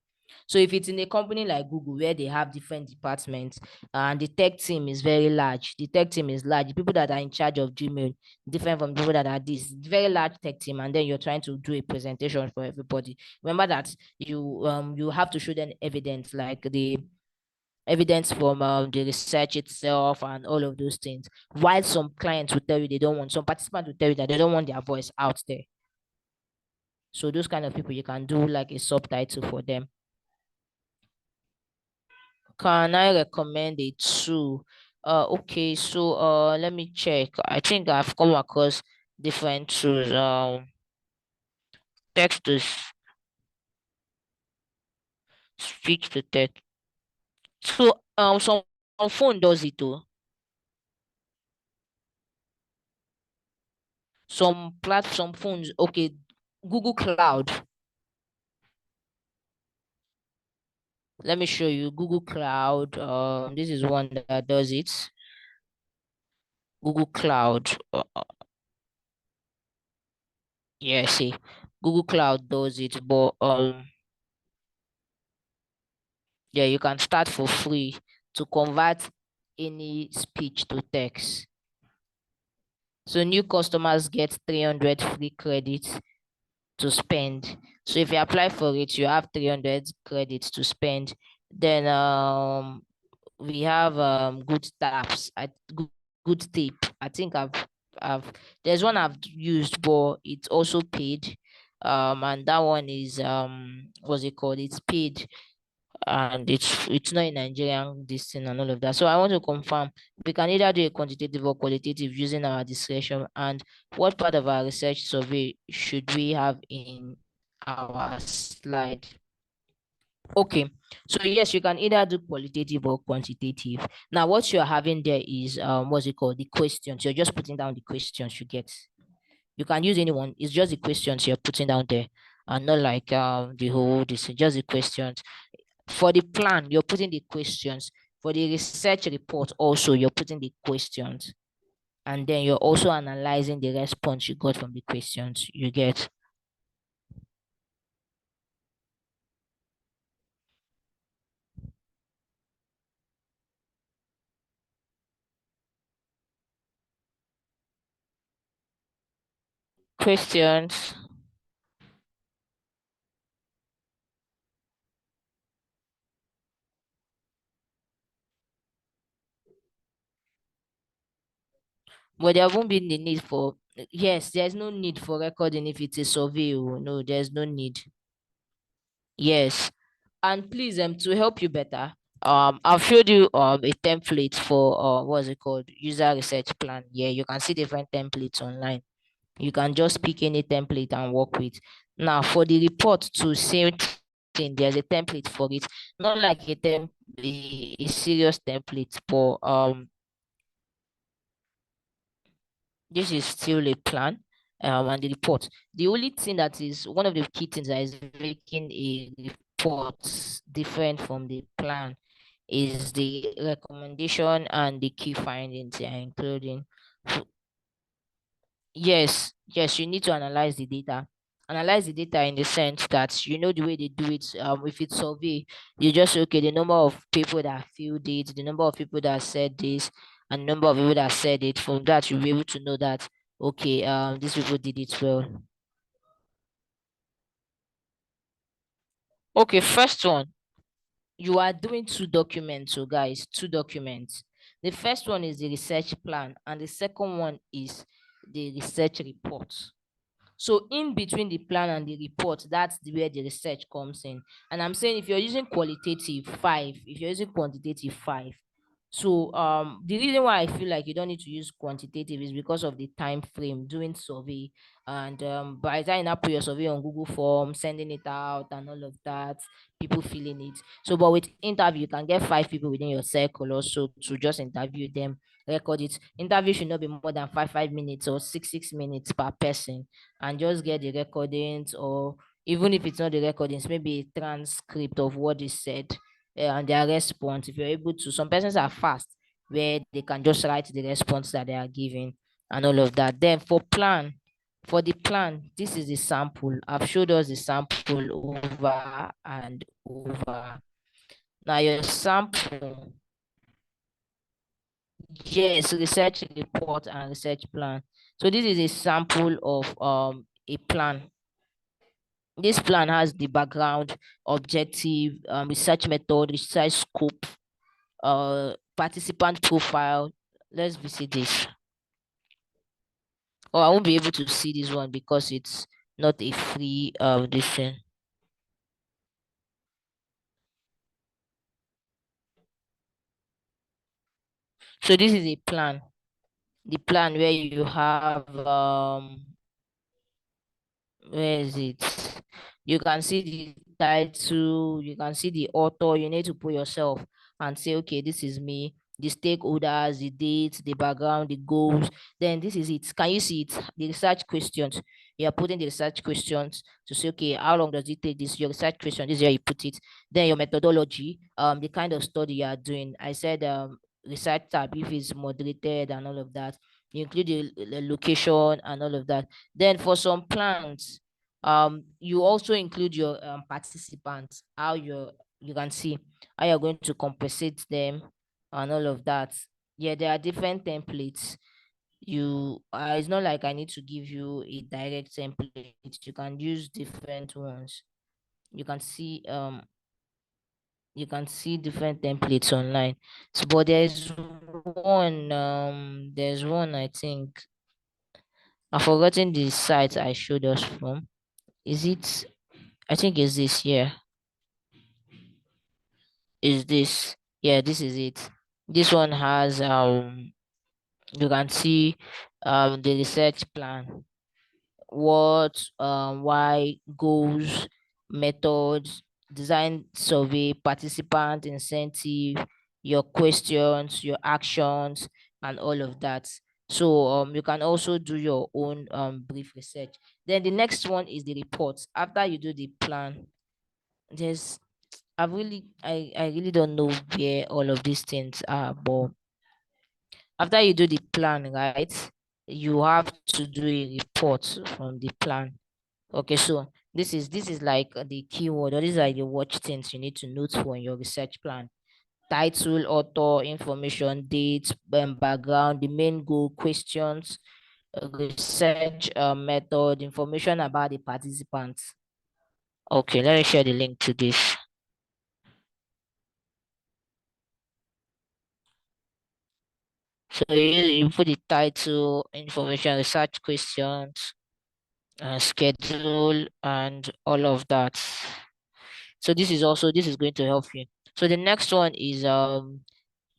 So if it's in a company like Google where they have different departments and the tech team is very large, the tech team is large. The people that are in charge of Gmail different from people that are this very large tech team, and then you're trying to do a presentation for everybody. Remember that you have to show them evidence, like the evidence from the research itself and all of those things. While some clients will tell you they don't want, some participants will tell you that they don't want their voice out there. So those kind of people, you can do like a subtitle for them. Can I recommend a tool? Okay, so let me check. I think I've come across different tools. Text to speech to text. So some phone does it too. Some phones. Okay, Google Cloud. Let me show you Google Cloud. This is one that does it. Google Cloud. Yeah, see, Google Cloud does it, but yeah, you can start for free to convert any speech to text. So new customers get 300 free credits to spend. So if you apply for it, you have 300 credits to spend. Then we have good taps. Good tip. I think I've there's one I've used, but it's also paid. And that one is what's it called? It's paid, and it's not in Nigerian this thing and all of that. So I want to confirm we can either do a quantitative or qualitative using our discretion. And what part of our research survey should we have in our slide? Okay, so yes, you can either do qualitative or quantitative. Now, what you're having there is what's it called? The questions. You're just putting down the questions you get. You can use anyone. It's just the questions you're putting down there, and not like the whole this. Just the questions. For the plan, you're putting the questions. For the research report, also you're putting the questions, and then you're also analyzing the response you got from the questions you get. Questions. But there won't be the need for, yes, there's no need for recording if it's a survey. Oh, no, there's no need. Yes. And please, to help you better, I've showed you a template for what's it called? User research plan. Yeah, you can see different templates online. You can just pick any template and work with. Now, for the report to same thing, there's a template for it. Not like a serious template, but this is still a plan and the report. The only thing that is one of the key things that is making a report different from the plan is the recommendation and the key findings they are including. Yes, yes, you need to analyze the data. Analyze the data in the sense that you know the way they do it. If it's survey, you just say, okay, the number of people that filled it, the number of people that said this, and number of people that said it. From that, you'll be able to know that okay, these people did it well. Okay, first one, you are doing two documents, so guys, two documents. The first one is the research plan, and the second one is the research report. So in between the plan and the report, that's where the research comes in. And I'm saying if you're using qualitative, 5. If you're using quantitative, 5. So the reason why I feel like you don't need to use quantitative is because of the time frame doing survey. And by the time you now put your survey on Google Form, sending it out and all of that, people feeling it. So but with interview, you can get 5 people within your circle also to just interview them, record it. Interview should not be more than 5 minutes or 6 minutes per person, and just get the recordings, or even if it's not the recordings, maybe a transcript of what is said, and their response. If you're able to, some persons are fast where they can just write the response that they are giving and all of that. Then for the plan, this is the sample. I've showed us the sample over and over. Now your sample, yes, research report and research plan. So this is a sample of a plan. This plan has the background, objective, research method, research scope, participant profile. Let's visit this. Oh, I won't be able to see this one because it's not a free this thing. So this is a plan. The plan where you have where is it? You can see the title, you can see the author. You need to put yourself and say, okay, this is me, the stakeholders, the dates, the background, the goals. Then this is it. Can you see it? The research questions. You are putting the research questions to say, okay, how long does it take? This your research question. This is where you put it. Then your methodology, the kind of study you are doing. I said research tab if it's moderated and all of that. You include the location and all of that. Then for some plans, you also include your participants, how you can see how you're going to compensate them and all of that. Yeah, there are different templates. You it's not like I need to give you a direct template. You can use different ones. You can see different templates online. So but there's one I think I've forgotten the site I showed us from. Is it? I think it's this. Yeah, is this? Yeah, this is it. This one has you can see the research plan, what why, goals, methods, design survey, participant incentive, your questions, your actions, and all of that. So you can also do your own brief research. Then the next one is the reports. After you do the plan, there's I really don't know where all of these things are, but after you do the plan, right, you have to do a report from the plan. Okay, so this is like the keyword, or these are the watch things you need to note for in your research plan. Title, author, information, dates, background, the main goal, questions, research method, information about the participants. Okay, let me share the link to this. So you put the title, information, research questions, schedule, and all of that. So this is going to help you. So the next one is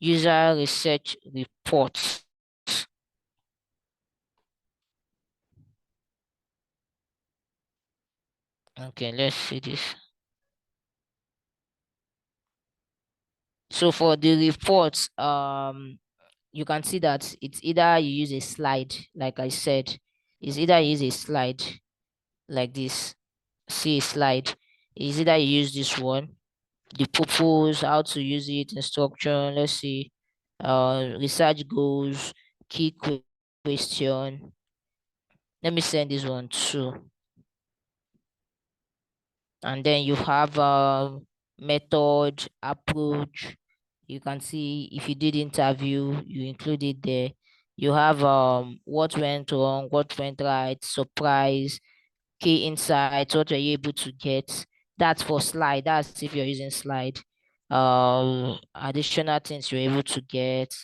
user research reports. Okay, let's see this. So for the reports, you can see that it's either you use a slide, like I said, it's either you use a slide like this. See a slide. It's either you use this one, the purpose, how to use it, instruction. Let's see, research goals, key question. Let me send this one too. And then you have method, approach. You can see if you did interview, you include it there. You have what went wrong, what went right, surprise, key insights, what were you able to get. That's for slide. That's if you're using slide. Additional things you're able to get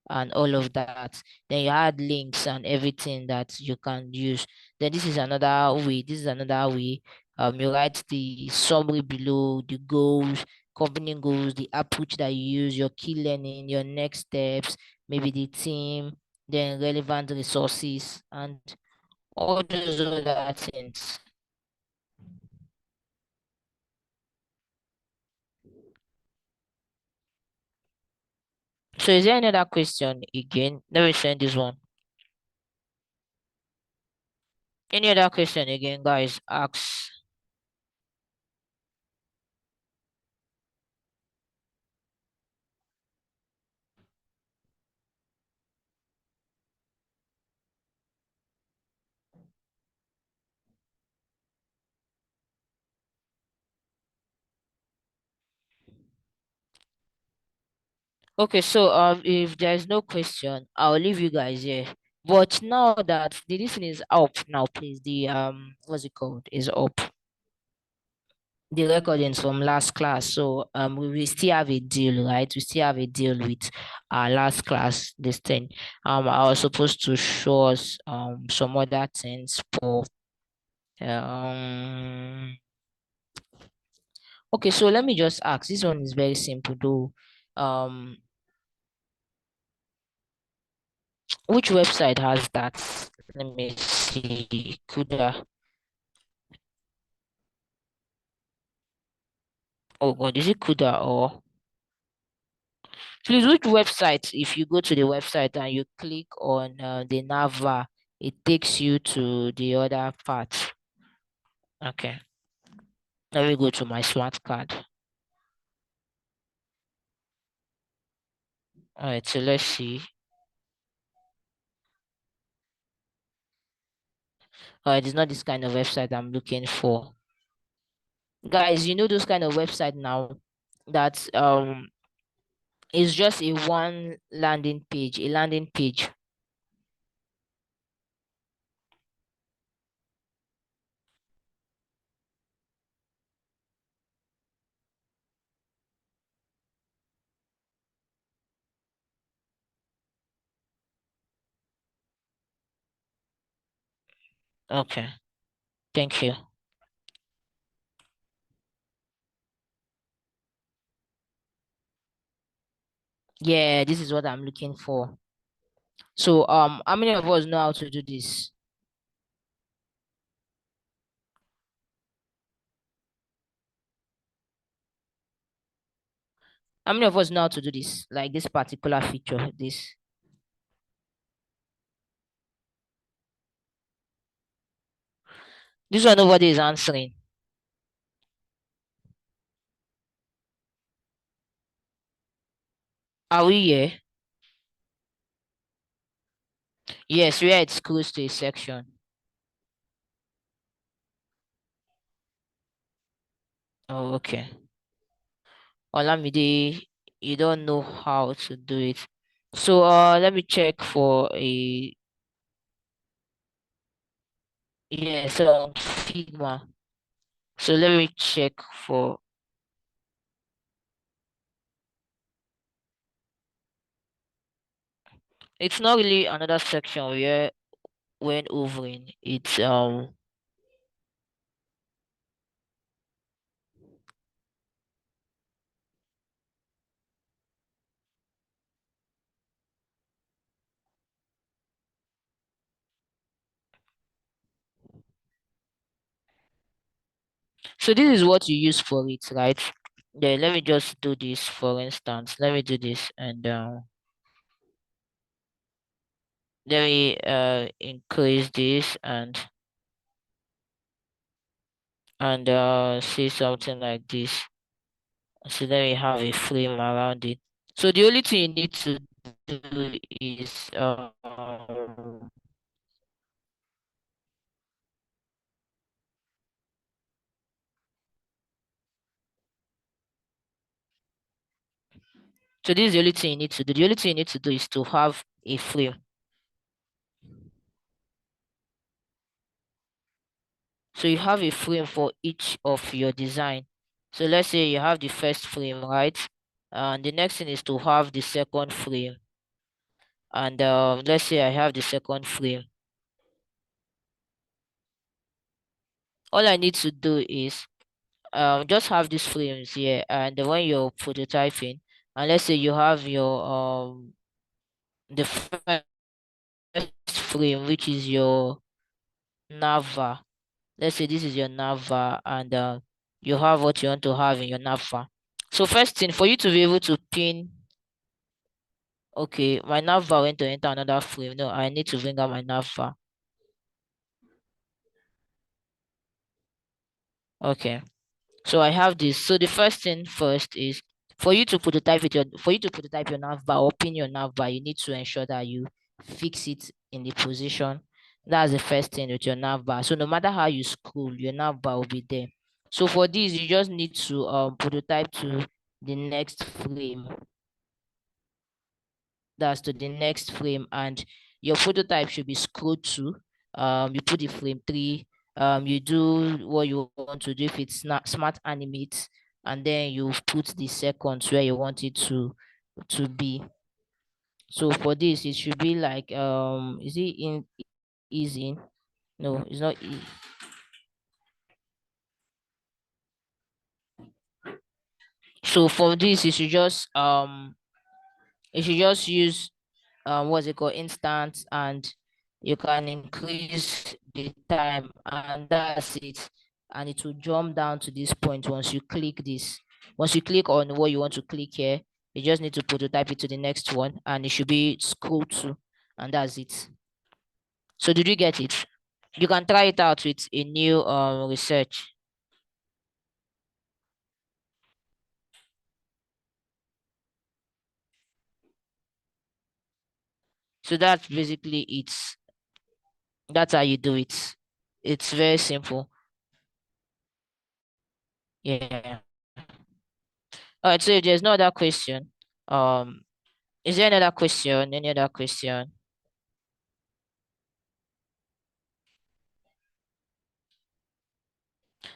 and all of that. Then you add links and everything that you can use. Then this is another way. This is another way. You write the summary below, the goals, company goals, the approach that you use, your key learning, your next steps, maybe the team, then relevant resources, and all those other things. So is there any other question again? Let me send this one. Any other question again, guys? Ask. Okay, so if there's no question, I'll leave you guys here. But now that the listen is up now, please, the what's it called? Is up. The recordings from last class. So we still have a deal, right? We still have a deal with our last class, this thing. I was supposed to show us some other things for um okay, so let me just ask. This one is very simple though. Um which website has that? Let me see. Kuda. Oh God, is it Kuda or please which website? If you go to the website and you click on the Nava, it takes you to the other part. Okay, let me go to my smart card. All right, so let's see. All right, it's not this kind of website I'm looking for. Guys, you know those kind of website now that is just a one landing page, a landing page. Okay, thank you. Yeah, this is what I'm looking for. So how many of us know how to do this? How many of us know how to do this? Like this particular feature, this one nobody is answering. Are we here? Yes, where it's close to a section. Oh, okay. Olamide, you don't know how to do it. So let me check for a yes Figma. So let me check for it's not really another section where when overing it's so this is what you use for it, right? Then let me just do this for instance. Let me do this and let me increase this and say something like this. So let me have a frame around it. So the only thing you need to do is so this is the only thing you need to do. The only thing you need to do is to have a frame. So you have a frame for each of your design. So let's say you have the first frame, right? And the next thing is to have the second frame. And let's say I have the second frame. All I need to do is just have these frames here, and then when you're prototyping, and let's say you have your the first frame, which is your navbar. Let's say this is your navbar, and you have what you want to have in your navbar. So first thing, for you to be able to pin, okay, my navbar went to enter another frame. No, I need to bring up my navbar. Okay. So I have this. So the first thing first is for you to prototype your navbar or pin your navbar, you need to ensure that you fix it in the position. That's the first thing with your navbar. So no matter how you scroll, your navbar will be there. So for this, you just need to prototype to the next frame. That's to the next frame, and your prototype should be scrolled to. You put the frame 3. You do what you want to do. If it's not smart animate, and then you put the seconds where you want it to be. So for this, it should be like is it in is in? No, it's not. So for this, you should just use what's it called, instance, and you can increase the time, and that's it. And it will jump down to this point once you click this. Once you click on what you want to click here, you just need to prototype it to the next one, and it should be scroll to, and that's it. So did you get it? You can try it out with a new research. So that's basically it. That's how you do it. It's very simple. Yeah. All right, so if there's no other question, um, is there another question? Any other question?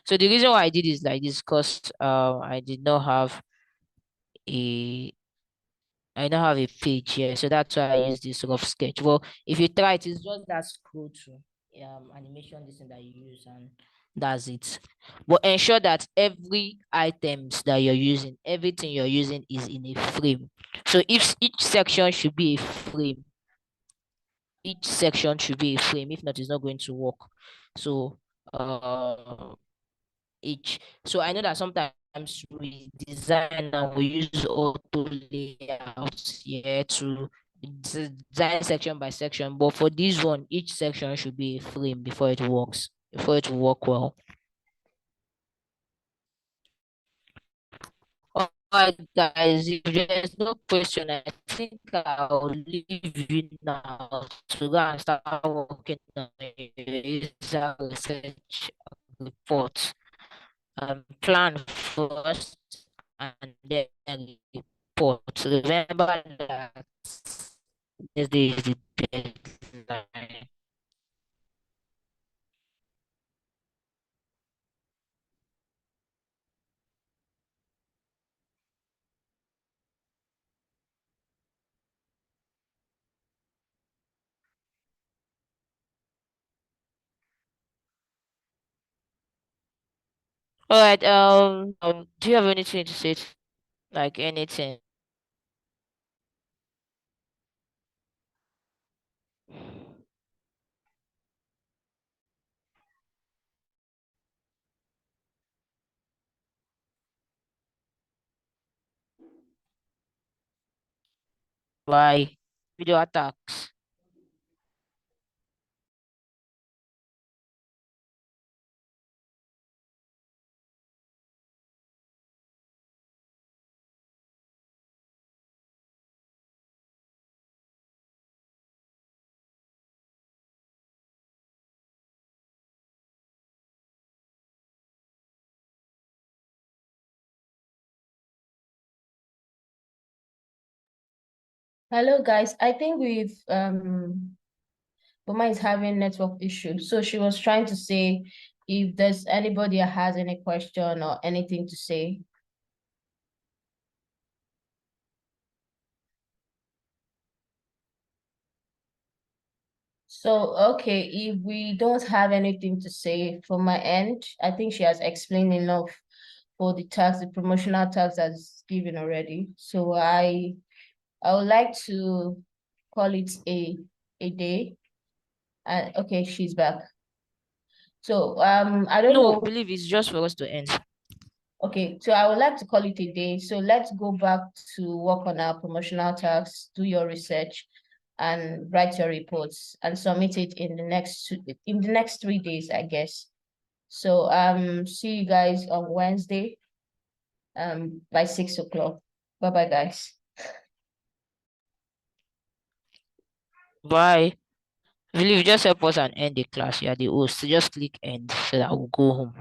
So the reason why I did is like this, because I did not have a a page here, so that's why I use this rough sketch. Well, if you try it, it's just that scroll through animation, this thing that you use, and that's it. But ensure that every items that you're using, everything you're using is in a frame. So if each section should be a frame, each section should be a frame. If not, it's not going to work. So each. So I know that sometimes we design and we use auto layouts here to design section by section. But for this one, each section should be a frame before it works, before it will work well. All right, guys, if there's no question, I think I'll leave you now to go and start working on your user research report. Plan first and then report. Remember that this is the deadline. All right. Do you have anything to say? Like anything? Why? Video attacks. Hello guys, I think Boma is having network issues. So she was trying to say if there's anybody that has any question or anything to say. So okay, if we don't have anything to say from my end, I think she has explained enough. for the tax, the promotional tax that's given already. So I would like to call it a day. And okay, she's back. So I don't No, know. believe it's just for us to end. Okay, so I would like to call it a day. So let's go back to work on our promotional tax, do your research, and write your reports and submit it in the next 3 days, I guess. So see you guys on Wednesday by 6 o'clock. Bye bye, guys. Bye. Believe just help us and end the class. You are the host. So just click end so that we'll go home.